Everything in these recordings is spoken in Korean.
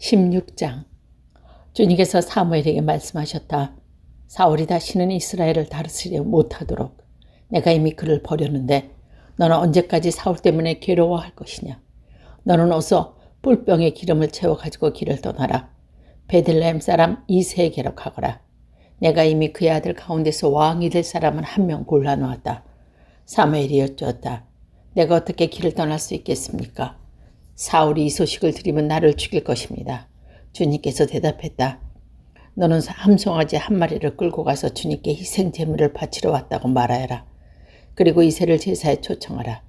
16장. 주님께서 사무엘에게 말씀하셨다. 사울이 다시는 이스라엘을 다스리지 못하도록 내가 이미 그를 버렸는데 너는 언제까지 사울 때문에 괴로워할 것이냐. 너는 어서 뿔병에 기름을 채워 가지고 길을 떠나라. 베들레헴 사람 이새에게로 가거라. 내가 이미 그의 아들 가운데서 왕이 될 사람은 한 명 골라놓았다. 사무엘이 여쭈었다. 내가 어떻게 길을 떠날 수 있겠습니까? 사울이 이 소식을 들으면 나를 죽일 것입니다. 주님께서 대답했다. 너는 함송아지 한 마리를 끌고 가서 주님께 희생 제물을 바치러 왔다고 말하여라. 그리고 이새를 제사에 초청하라.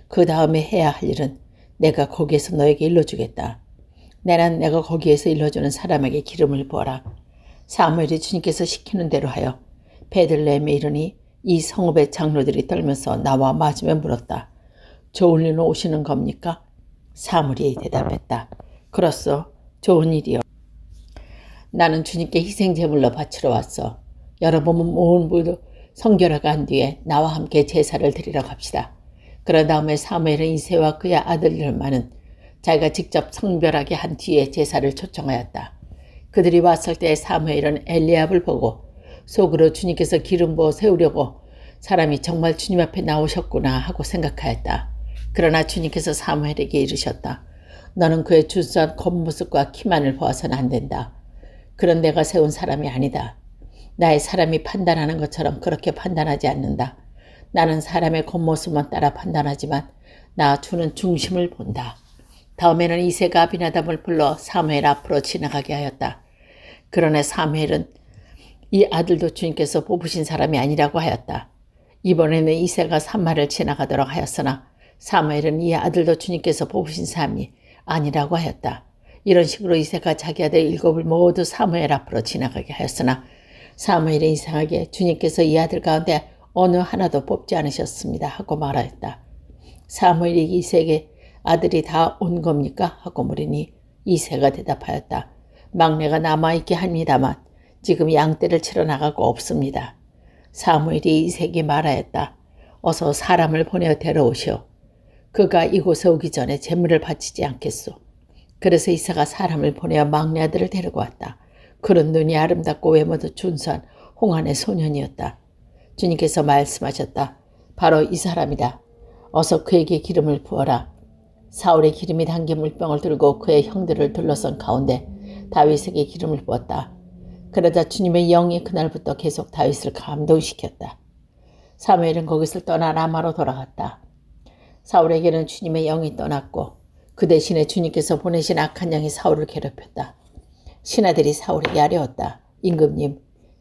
그 다음에 해야 할 일은 내가 거기에서 너에게 일러주겠다. 내가 거기에서 일러주는 사람에게 기름을 부어라. 사무엘이 주님께서 시키는 대로 하여 베들레헴에 이르니 이 성읍의 장로들이 떨면서 나와 맞으며 물었다. 좋은 일로 오시는 겁니까? 사무엘이 대답했다. 그렇소. 좋은 일이요. 나는 주님께 희생제물로 바치러 왔어. 여러분은 모두 성결하게 한 뒤에 나와 함께 제사를 드리러 갑시다. 그런 다음에 사무엘은 이새와 그의 아들들만은 자기가 직접 성별하게 한 뒤에 제사를 초청하였다. 그들이 왔을 때 사무엘은 엘리압을 보고 속으로 주님께서 기름 부어 세우려고 사람이 정말 주님 앞에 나오셨구나 하고 생각하였다. 그러나 주님께서 사무엘에게 이르셨다. 너는 그의 준수한 겉모습과 키만을 보아서는 안 된다. 그런 내가 세운 사람이 아니다. 나의 사람이 판단하는 것처럼 그렇게 판단하지 않는다. 나는 사람의 겉모습만 따라 판단하지만 나 주는 중심을 본다. 다음에는 이새가 아비나답을 불러 사무엘 앞으로 지나가게 하였다. 그러나 사무엘은 이 아들도 주님께서 뽑으신 사람이 아니라고 하였다. 이번에는 이새가 산마를 지나가도록 하였으나 사무엘은 이 아들도 주님께서 뽑으신 사람이 아니라고 하였다. 이런 식으로 이새가 자기 아들 7을 모두 사무엘 앞으로 지나가게 하였으나 사무엘은 이상하게 주님께서 이 아들 가운데 어느 하나도 뽑지 않으셨습니다 하고 말하였다. 사무엘이 이새에게 아들이 다 온 겁니까? 하고 물으니 이새가 대답하였다. 막내가 남아있게 합니다만 지금 양떼를 치러 나가고 없습니다. 사무엘이 이새에게 말하였다. 어서 사람을 보내어 데려오시오. 그가 이곳에 오기 전에 제물을 바치지 않겠소. 그래서 이새가 사람을 보내어 막내 아들을 데리고 왔다. 그런 눈이 아름답고 외모도 준수한 홍안의 소년이었다. 주님께서 말씀하셨다. 바로 이 사람이다. 어서 그에게 기름을 부어라. 사울의 기름이 담긴 물병을 들고 그의 형들을 둘러선 가운데 다윗에게 기름을 부었다. 그러자 주님의 영이 그날부터 계속 다윗을 감동시켰다. 사무엘은 거기서 떠나 라마로 돌아갔다. 사울에게는 주님의 영이 떠났고 그 대신에 주님께서 보내신 악한 영이 사울을 괴롭혔다. 신하들이 사울에게 아뢰었다. 임금님,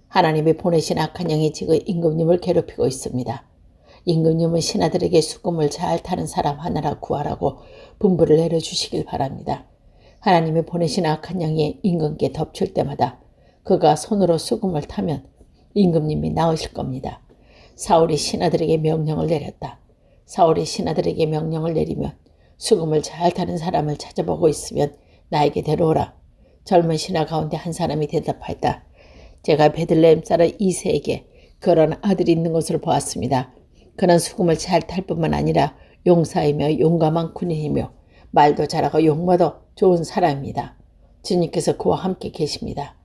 하나님이 보내신 악한 영이 지금 임금님을 괴롭히고 있습니다. 임금님은 신하들에게 수금을 잘 타는 사람 하나라 구하라고 분부를 내려주시길 바랍니다. 하나님이 보내신 악한 영이 임금께 덮칠 때마다 그가 손으로 수금을 타면 임금님이 나으실 겁니다. 사울이 신하들에게 명령을 내렸다. 사울이 신하들에게 명령을 내리면 수금을 잘 타는 사람을 찾아보고 있으면 나에게 데려오라. 젊은 신하 가운데 한 사람이 대답하였다. 제가 베들레헴 사람 이새에게 그런 아들이 있는 것을 보았습니다. 그는 수금을 잘 탈 뿐만 아니라 용사이며 용감한 군인이며 말도 잘하고 용모도 좋은 사람입니다. 주님께서 그와 함께 계십니다.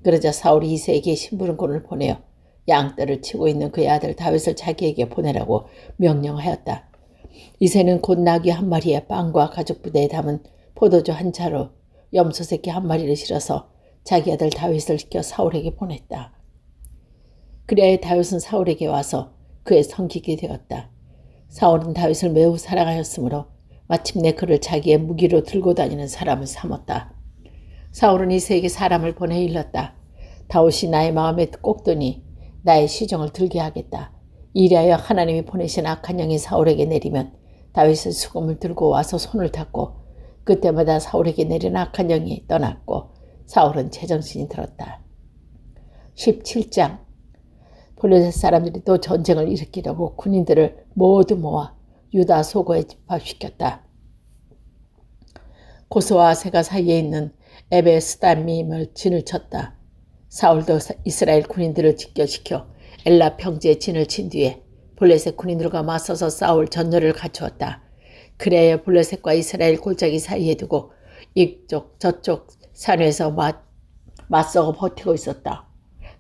그러자 사울이 이새에게 심부름꾼을 보내어 양떼를 치고 있는 그의 아들 다윗을 자기에게 보내라고 명령하였다. 이새는 곧 나귀 한 마리에 빵과 가죽 부대에 담은 포도주 한 차로 염소 새끼 한 마리를 실어서 자기 아들 다윗을 시켜 사울에게 보냈다. 그리하여 다윗은 사울에게 와서 그의 성기게 되었다. 사울은 다윗을 매우 사랑하였으므로 마침내 그를 자기의 무기로 들고 다니는 사람을 삼았다. 사울은 이새에게 사람을 보내 일렀다. 다윗이 나의 마음에 꼭 드니 나의 시종을 들게 하겠다. 이리하여 하나님이 보내신 악한 영이 사울에게 내리면 다윗은 수금을 들고 와서 손을 닦고 그때마다 사울에게 내린 악한 영이 떠났고 사울은 제정신이 들었다. 17장. 블레셋 사람들이 또 전쟁을 일으키려고 군인들을 모두 모아 유다 소고에 집합시켰다. 고소와 아세가 사이에 있는 에베스다밈을 진을 쳤다. 사울도 이스라엘 군인들을 직결시켜 엘라 평지에 진을 친 뒤에 블레셋 군인들과 맞서서 싸울 전열을 갖추었다. 그래야 블레셋과 이스라엘 골짜기 사이에 두고 이쪽 저쪽 산 위에서 맞서고 버티고 있었다.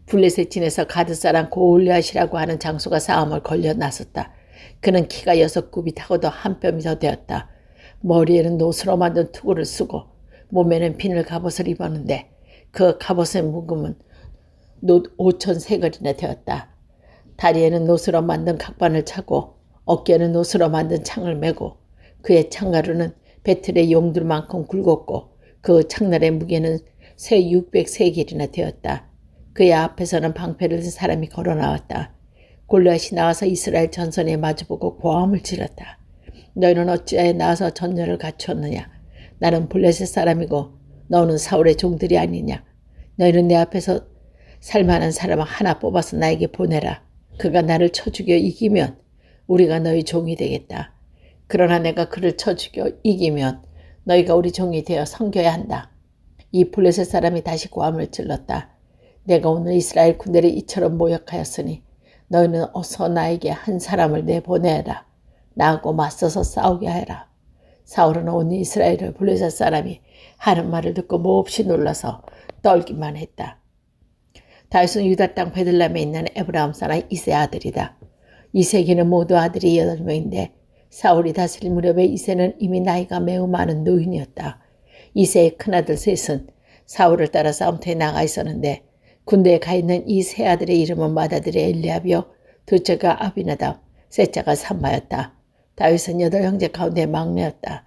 블레셋 진에서 가드 사람 골리앗이라고 하는 장수가 싸움을 걸려 나섰다. 그는 키가 6굽이 타고도 한 뼘이 더 되었다. 머리에는 노스로 만든 투구를 쓰고 몸에는 비늘 갑옷을 입었는데 그 갑옷의 무금은 놋 5,000세겔이나 되었다. 다리에는 노스로 만든 각반을 차고 어깨에는 노스로 만든 창을 메고 그의 창가루는 배틀의 용들만큼 굵었고 그 창날의 무게는 새 600세겔이나 되었다. 그의 앞에서는 방패를 든 사람이 걸어 나왔다. 골리앗이 나와서 이스라엘 전선에 마주보고 고함을 질렀다. 너희는 어찌하여 나와서 전열을 갖추었느냐? 나는 블레셋 사람이고 너는 사울의 종들이 아니냐? 너희는 내 앞에서 살만한 사람을 하나 뽑아서 나에게 보내라. 그가 나를 쳐 죽여 이기면 우리가 너희 종이 되겠다. 그러나 내가 그를 쳐 죽여 이기면 너희가 우리 종이 되어 섬겨야 한다. 이 블레셋 사람이 다시 고함을 질렀다. 내가 오늘 이스라엘 군대를 이처럼 모욕하였으니 너희는 어서 나에게 한 사람을 내보내라. 나하고 맞서서 싸우게 하라. 사울은 온 이스라엘을 블레셋 사람이 하는 말을 듣고 몹시 놀라서 떨기만 했다. 다윗은 유다 땅 베들레헴에 있는 에브라임 사람 이세 아들이다. 이세에게는 모두 아들이 8명인데 사울이 다스릴 무렵에 이세는 이미 나이가 매우 많은 노인이었다. 이세의 큰아들 셋은 사울을 따라 싸움터에 나가 있었는데 군대에 가 있는 이 세 아들의 이름은 맏아들이 엘리압이요 둘째가 아비나답, 셋째가 삼마였다. 다윗은 8형제 가운데 막내였다.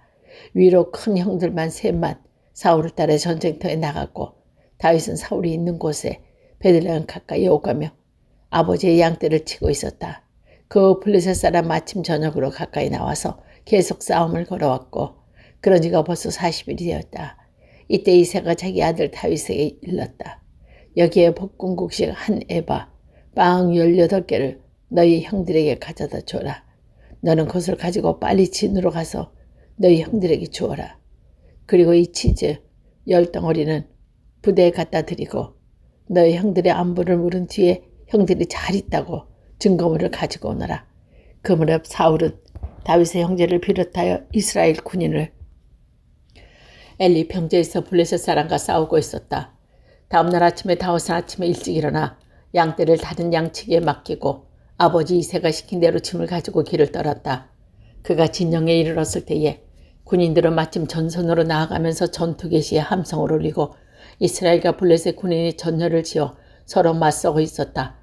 위로 큰 형들만 셋만 사울을 따라 전쟁터에 나갔고 다윗은 사울이 있는 곳에 베들레헴 가까이 오가며 아버지의 양떼를 치고 있었다. 그 블레셋 사람 아침 저녁으로 가까이 나와서 계속 싸움을 걸어왔고 그런 지가 벌써 40일이 되었다. 이때 이새가 자기 아들 다윗에게 일렀다. 여기에 볶음국식 한 에바, 빵 18개를 너희 형들에게 가져다 줘라. 너는 그것을 가지고 빨리 진으로 가서 너희 형들에게 주어라. 그리고 이 치즈 10덩어리는 부대에 갖다 드리고 너희 형들의 안부를 물은 뒤에 형들이 잘 있다고 증거물을 가지고 오너라. 그 무렵 사울은 다윗의 형제를 비롯하여 이스라엘 군인을 엘리 평지에서 블레셋 사람과 싸우고 있었다. 다음날 아침에 다윗은 아침에 일찍 일어나 양떼를 다른 양치기에 맡기고 아버지 이새가 시킨 대로 짐을 가지고 길을 떠났다. 그가 진영에 이르렀을 때에 군인들은 마침 전선으로 나아가면서 전투 개시에 함성을 울리고 이스라엘과 블레셋 군인이 전열을 지어 서로 맞서고 있었다.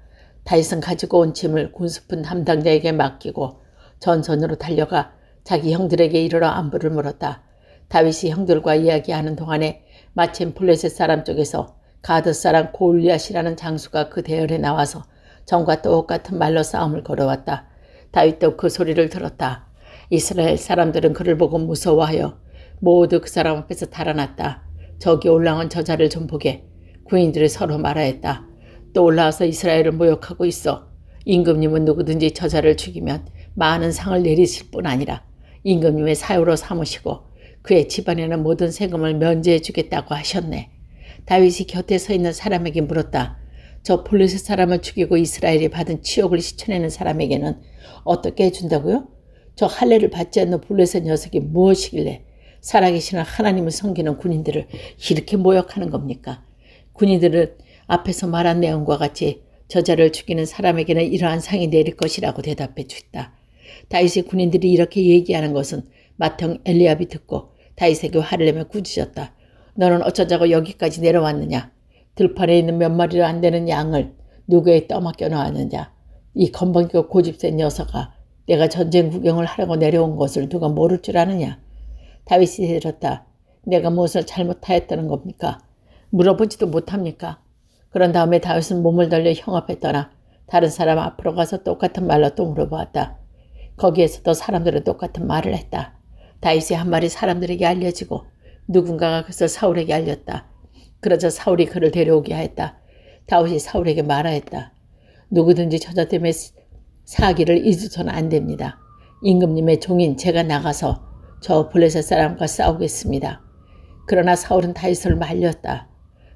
다윗은 가지고 온 짐을 군수품 담당자에게 맡기고 전선으로 달려가 자기 형들에게 이르러 안부를 물었다. 다윗이 형들과 이야기하는 동안에 마침 블레셋 사람 쪽에서 가드 사람 골리앗이라는 장수가 그 대열에 나와서 전과 똑같은 말로 싸움을 걸어왔다. 다윗도 그 소리를 들었다. 이스라엘 사람들은 그를 보고 무서워하여 모두 그 사람 앞에서 달아났다. 저기 올라온 저자를 좀 보게. 군인들이 서로 말하였다. 또 올라와서 이스라엘을 모욕하고 있어. 임금님은 누구든지 저자를 죽이면 많은 상을 내리실 뿐 아니라 임금님의 사유로 삼으시고 그의 집안에는 모든 세금을 면제해 주겠다고 하셨네. 다윗이 곁에 서 있는 사람에게 물었다. 저 블레셋 사람을 죽이고 이스라엘이 받은 치욕을 씻어내는 사람에게는 어떻게 해준다고요? 저 할례를 받지 않는 블레셋 녀석이 무엇이길래 살아계시는 하나님을 섬기는 군인들을 이렇게 모욕하는 겁니까? 군인들은 앞에서 말한 내용과 같이 저자를 죽이는 사람에게는 이러한 상이 내릴 것이라고 대답해 주었다. 다윗의 군인들이 이렇게 얘기하는 것은 맏형 엘리압이 듣고 다윗에게 화를 내며 꾸짖었다. 너는 어쩌자고 여기까지 내려왔느냐? 들판에 있는 몇 마리도 안 되는 양을 누구에 떠맡겨 놓았느냐? 이 건방지고 고집센 녀석아, 내가 전쟁 구경을 하려고 내려온 것을 누가 모를 줄 아느냐? 다윗이 대들었다. 내가 무엇을 잘못하였다는 겁니까? 물어보지도 못합니까? 그런 다음에 다윗은 몸을 돌려 형 앞에 떠나 다른 사람 앞으로 가서 똑같은 말로 또 물어보았다. 거기에서도 사람들은 똑같은 말을 했다. 다윗의 한 말이 사람들에게 알려지고 누군가가 그것을 사울에게 알렸다. 그러자 사울이 그를 데려오게 하였다. 다윗이 사울에게 말하였다. 누구든지 저자 때문에 사기를 잊어서는 안 됩니다. 임금님의 종인 제가 나가서 저 블레셋 사람과 싸우겠습니다. 그러나 사울은 다윗을 말렸다.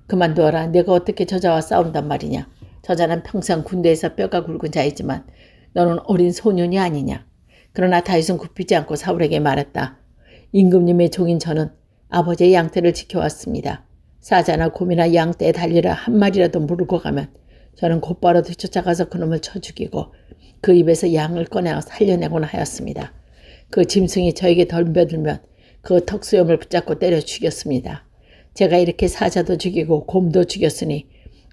그만두어라. 내가 어떻게 저자와 싸운단 말이냐. 저자는 평생 군대에서 뼈가 굵은 자이지만 너는 어린 소년이 아니냐. 그러나 다윗은 굽히지 않고 사울에게 말했다. 임금님의 종인 저는 아버지의 양떼를 지켜왔습니다. 사자나 곰이나 양떼에 달리라 한 마리라도 물고 가면 저는 곧바로 뒤쫓아가서 그놈을 쳐 죽이고 그 입에서 양을 꺼내 살려내곤 하였습니다. 그 짐승이 저에게 덤벼들면 그 턱수염을 붙잡고 때려 죽였습니다. 제가 이렇게 사자도 죽이고 곰도 죽였으니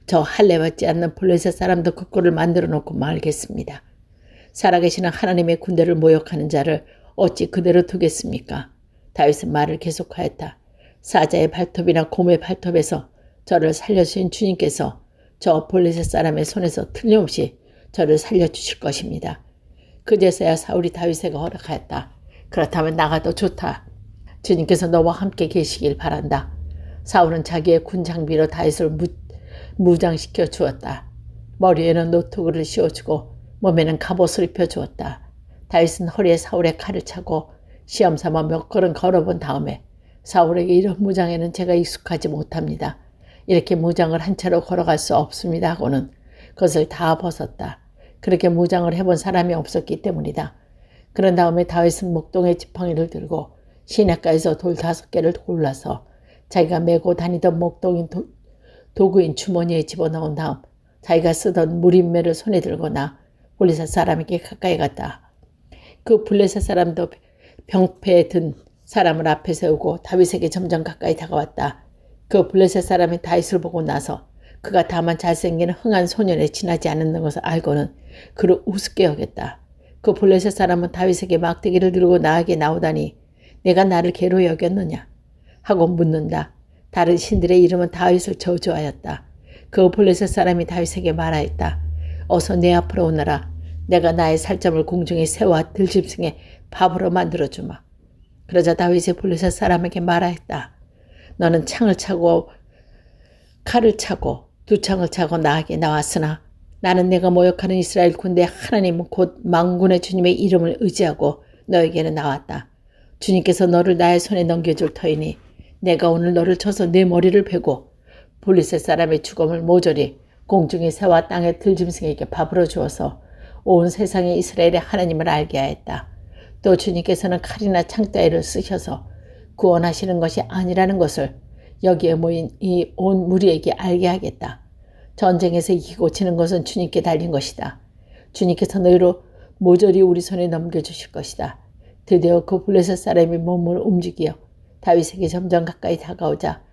저 할례받지 않는 블레셋 사람도 그 꼴을 만들어 놓고 말겠습니다. 살아계시는 하나님의 군대를 모욕하는 자를 어찌 그대로 두겠습니까? 다윗은 말을 계속하였다. 사자의 발톱이나 곰의 발톱에서 저를 살려주신 주님께서 저 블레셋 사람의 손에서 틀림없이 저를 살려주실 것입니다. 그제서야 사울이 다윗에게 허락하였다. 그렇다면 나가도 좋다. 주님께서 너와 함께 계시길 바란다. 사울은 자기의 군 장비로 다윗을 무장시켜 주었다. 머리에는 노트구를 씌워주고 몸에는 갑옷을 입혀주었다. 다윗은 허리에 사울의 칼을 차고 시험삼아 몇 걸음 걸어본 다음에 사울에게 이런 무장에는 제가 익숙하지 못합니다. 이렇게 무장을 한 채로 걸어갈 수 없습니다 하고는 그것을 다 벗었다. 그렇게 무장을 해본 사람이 없었기 때문이다. 그런 다음에 다윗은 목동의 지팡이를 들고 시냇가에서 돌 5개를 골라서 자기가 메고 다니던 목동인 도구인 주머니에 집어넣은 다음 자기가 쓰던 무림매를 손에 들고 나 블레셋 사람에게 가까이 갔다. 그 블레셋 사람도 병패에 든 사람을 앞에 세우고 다윗에게 점점 가까이 다가왔다. 그 블레셋 사람이 다윗을 보고 나서 그가 다만 잘생긴 흥한 소년에 지나지 않는 것을 알고는 그를 우습게 여겼다. 그 블레셋 사람은 다윗에게 막대기를 들고 나에게 나오다니 내가 나를 개로 여겼느냐 하고 묻는다. 다른 신들의 이름은 다윗을 저주하였다. 그 블레셋 사람이 다윗에게 말하였다. 어서 내 앞으로 오너라. 내가 나의 살점을 공중에 새와 들짐승의 밥으로 만들어주마. 그러자 다윗이 블레셋 사람에게 말하였다. 너는 창을 차고 칼을 차고 두 창을 차고 나에게 나왔으나 나는 내가 모욕하는 이스라엘 군대 하나님 곧 만군의 주님의 이름을 의지하고 너에게는 나왔다. 주님께서 너를 나의 손에 넘겨줄 터이니 내가 오늘 너를 쳐서 내 머리를 베고 블레셋 사람의 죽음을 모조리 공중의 새와 땅의 들짐승에게 밥으로 주어서 온 세상에 이스라엘의 하나님을 알게 하였다. 또 주님께서는 칼이나 창따위를 쓰셔서 구원하시는 것이 아니라는 것을 여기에 모인 이 온 무리에게 알게 하겠다. 전쟁에서 이기고 지는 것은 주님께 달린 것이다. 주님께서 너희로 모조리 우리 손에 넘겨주실 것이다. 드디어 그 블레셋 사람이 몸을 움직여 다윗에게 점점 가까이 다가오자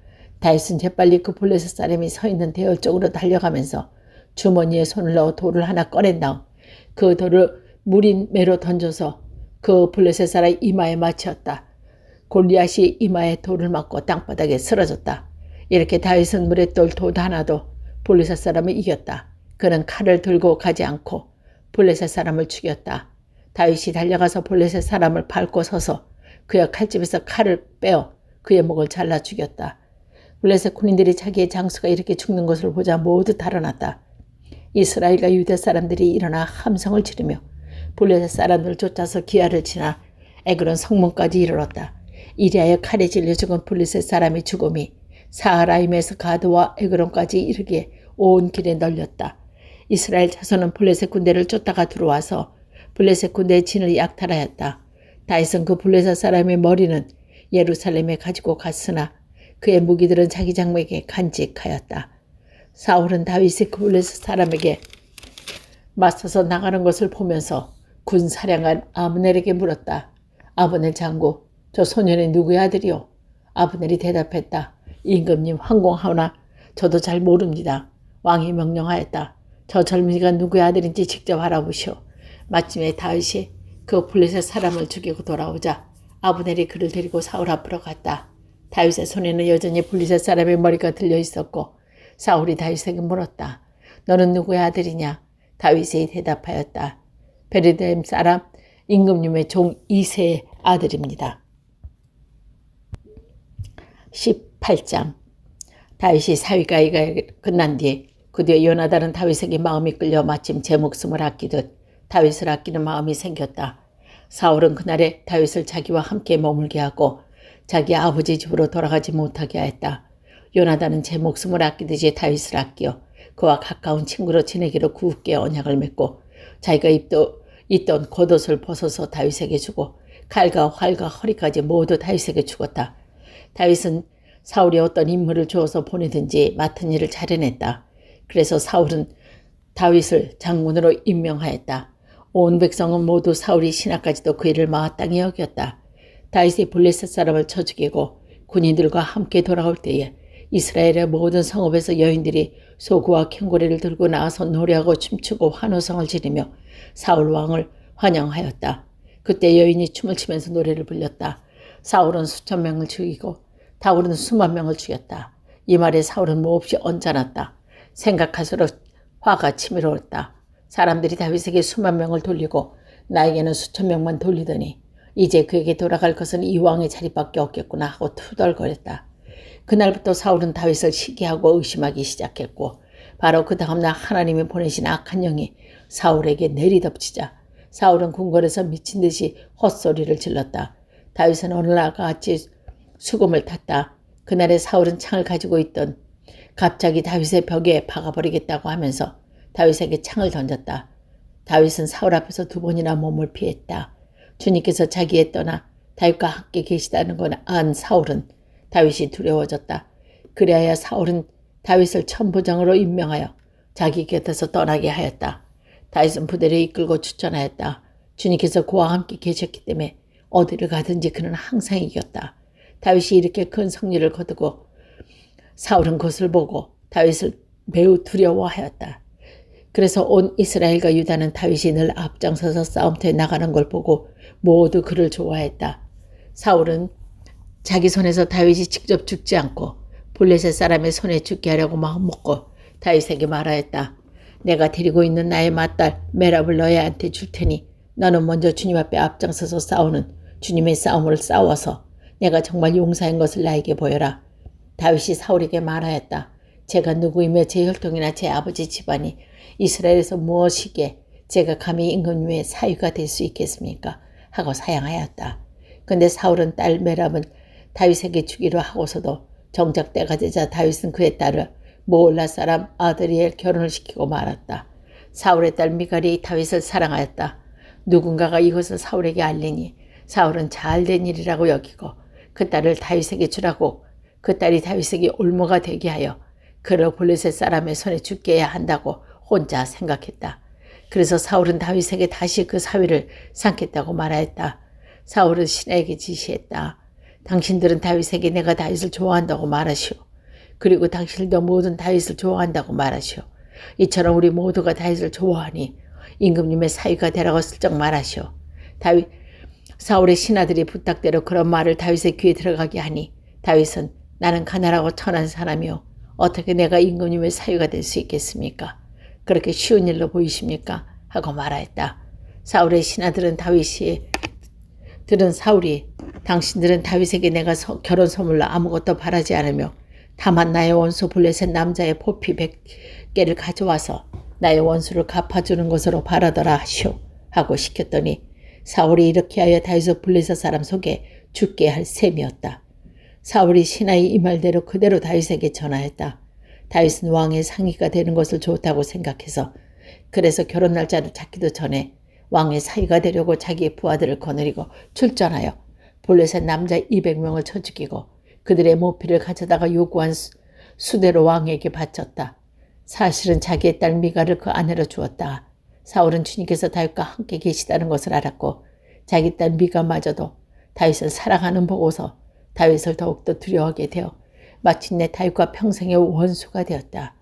다윗은 재빨리 그 블레셋 사람이 서 있는 대열 쪽으로 달려가면서 주머니에 손을 넣어 돌을 하나 꺼낸 다음 그 돌을 무린 매로 던져서 그 블레셋 사람의 이마에 맞추었다. 골리앗이 이마에 돌을 맞고 땅바닥에 쓰러졌다. 이렇게 다윗은 물에 뜰 돌 하나도 블레셋 사람을 이겼다. 그는 칼을 들고 가지 않고 블레셋 사람을 죽였다. 다윗이 달려가서 블레셋 사람을 밟고 서서 그의 칼집에서 칼을 빼어 그의 목을 잘라 죽였다. 블레셋 군인들이 자기의 장수가 이렇게 죽는 것을 보자 모두 달아났다. 이스라엘과 유대 사람들이 일어나 함성을 지르며 블레셋 사람들을 쫓아서 기아를 지나 에그론 성문까지 이르렀다. 이리하여 칼에 질려 죽은 블레셋 사람의 죽음이 사하라임에서 가드와 에그론까지 이르게 온 길에 널렸다. 이스라엘 자손은 블레셋 군대를 쫓다가 들어와서 블레셋 군대의 진을 약탈하였다. 다윗은 그 블레셋 사람의 머리는 예루살렘에 가지고 갔으나 그의 무기들은 자기 장막에 간직하였다. 사울은 다윗이 그 블레셋 사람에게 맞서서 나가는 것을 보면서 군 사령관 아브넬에게 물었다. 아브넬 장구, 저 소년이 누구의 아들이오? 아브넬이 대답했다. 임금님 황공하오나 저도 잘 모릅니다. 왕이 명령하였다. 저 젊은이가 누구의 아들인지 직접 알아보시오. 마침에 다윗이 그 블레셋 사람을 죽이고 돌아오자 아브넬이 그를 데리고 사울 앞으로 갔다. 다윗의 손에는 여전히 블레셋 사람의 머리가 들려 있었고 사울이 다윗에게 물었다. 너는 누구의 아들이냐? 다윗이 대답하였다. 베르데헴 사람 임금님의 종 이새의 아들입니다. 18장. 다윗이 사위가이가 끝난 뒤 그 뒤에 요나단은 다윗에게 마음이 끌려 마침 제 목숨을 아끼듯 다윗을 아끼는 마음이 생겼다. 사울은 그날에 다윗을 자기와 함께 머물게 하고 자기 아버지 집으로 돌아가지 못하게 하였다. 요나단은 제 목숨을 아끼듯이 다윗을 아끼어 그와 가까운 친구로 지내기로 굳게 언약을 맺고 자기가 입던 겉옷을 벗어서 다윗에게 주고 칼과 활과 허리까지 모두 다윗에게 주었다. 다윗은 사울이 어떤 인물을 주어서 보내든지 맡은 일을 잘 해냈다. 그래서 사울은 다윗을 장군으로 임명하였다. 온 백성은 모두 사울이 신하까지도 그 일을 마땅히 여겼다. 다윗이 블레셋 사람을 쳐 죽이고 군인들과 함께 돌아올 때에 이스라엘의 모든 성읍에서 여인들이 소구와 캥고리를 들고 나와서 노래하고 춤추고 환호성을 지르며 사울 왕을 환영하였다. 그때 여인이 춤을 추면서 노래를 불렸다. 사울은 수천 명을 죽이고 다윗은 수만 명을 죽였다. 이 말에 사울은 몹시 언짢았다. 생각할수록 화가 치밀었다. 사람들이 다윗에게 수만 명을 돌리고 나에게는 수천 명만 돌리더니 이제 그에게 돌아갈 것은 이 왕의 자리밖에 없겠구나 하고 투덜거렸다. 그날부터 사울은 다윗을 시기하고 의심하기 시작했고 바로 그 다음날 하나님이 보내신 악한 영이 사울에게 내리덮치자 사울은 궁궐에서 미친 듯이 헛소리를 질렀다. 다윗은 어느 날 같이 수금을 탔다. 그날에 사울은 창을 가지고 있던 갑자기 다윗의 벽에 박아버리겠다고 하면서 다윗에게 창을 던졌다. 다윗은 사울 앞에서 2번이나 몸을 피했다. 주님께서 자기에 떠나 다윗과 함께 계시다는 걸 안 사울은 다윗이 두려워졌다. 그리하여 사울은 다윗을 천부장으로 임명하여 자기 곁에서 떠나게 하였다. 다윗은 부대를 이끌고 추천하였다. 주님께서 그와 함께 계셨기 때문에 어디를 가든지 그는 항상 이겼다. 다윗이 이렇게 큰 승리를 거두고 사울은 그것을 보고 다윗을 매우 두려워하였다. 그래서 온 이스라엘과 유다는 다윗이 늘 앞장서서 싸움터에 나가는 걸 보고 모두 그를 좋아했다. 사울은 자기 손에서 다윗이 직접 죽지 않고 블레셋 사람의 손에 죽게 하려고 마음먹고 다윗에게 말하였다. 내가 데리고 있는 나의 맏딸 메랍을 너희한테 줄 테니 너는 먼저 주님 앞에 앞장서서 싸우는 주님의 싸움을 싸워서 내가 정말 용사인 것을 나에게 보여라. 다윗이 사울에게 말하였다. 제가 누구이며 제 혈통이나 제 아버지 집안이 이스라엘에서 무엇이기에 제가 감히 임금님의 사위가 될 수 있겠습니까? 하고 사양하였다. 근데 사울은 딸 메랍은 다윗에게 주기로 하고서도 정작 때가 되자 다윗은 그의 딸을 모올라 사람 아드리엘 결혼을 시키고 말았다. 사울의 딸 미갈이 다윗을 사랑하였다. 누군가가 이것을 사울에게 알리니 사울은 잘된 일이라고 여기고 그 딸을 다윗에게 주라고 그 딸이 다윗에게 올무가 되게 하여 그를 블레셋 사람의 손에 죽게 해야 한다고 혼자 생각했다. 그래서 사울은 다윗에게 다시 그 사위를 삼겠다고 말하였다. 사울은 신하에게 지시했다. 당신들은 다윗에게 내가 다윗을 좋아한다고 말하시오. 그리고 당신들도 모든 다윗을 좋아한다고 말하시오. 이처럼 우리 모두가 다윗을 좋아하니 임금님의 사위가 되라고 슬쩍 말하시오. 사울의 신하들이 부탁대로 그런 말을 다윗의 귀에 들어가게 하니 다윗은 나는 가난하고 천한 사람이요. 어떻게 내가 임금님의 사위가 될 수 있겠습니까? 그렇게 쉬운 일로 보이십니까? 하고 말하였다. 사울의 신하들은 사울이 당신들은 다윗에게 내가 결혼 선물로 아무것도 바라지 않으며 다만 나의 원수 블레셋 남자의 포피 100개를 가져와서 나의 원수를 갚아주는 것으로 바라더라 하시오 하고 시켰더니 사울이 이렇게 하여 다윗을 블레셋 사람 속에 죽게 할 셈이었다. 사울이 신하의 이 말대로 그대로 다윗에게 전하였다. 다윗은 왕의 상의가 되는 것을 좋다고 생각해서 그래서 결혼 날짜를 잡기도 전에 왕의 사위가 되려고 자기의 부하들을 거느리고 출전하여 블레셋 남자 200명을 쳐 죽이고 그들의 모피를 가져다가 요구한 수대로 왕에게 바쳤다. 사실은 자기의 딸 미갈을 그 아내로 주었다. 사울은 주님께서 다윗과 함께 계시다는 것을 알았고 자기 딸 미갈마저도 다윗을 사랑하는 보고서 다윗을 더욱더 두려워하게 되어 마침내 다윗과 평생의 원수가 되었다.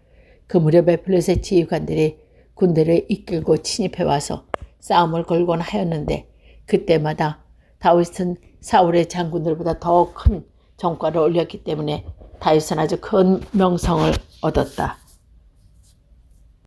그 무렵에 블레셋 지휘관들이 군대를 이끌고 침입해와서 싸움을 걸곤 하였는데 그때마다 다윗은 사울의 장군들보다 더 큰 전과를 올렸기 때문에 다윗은 아주 큰 명성을 얻었다.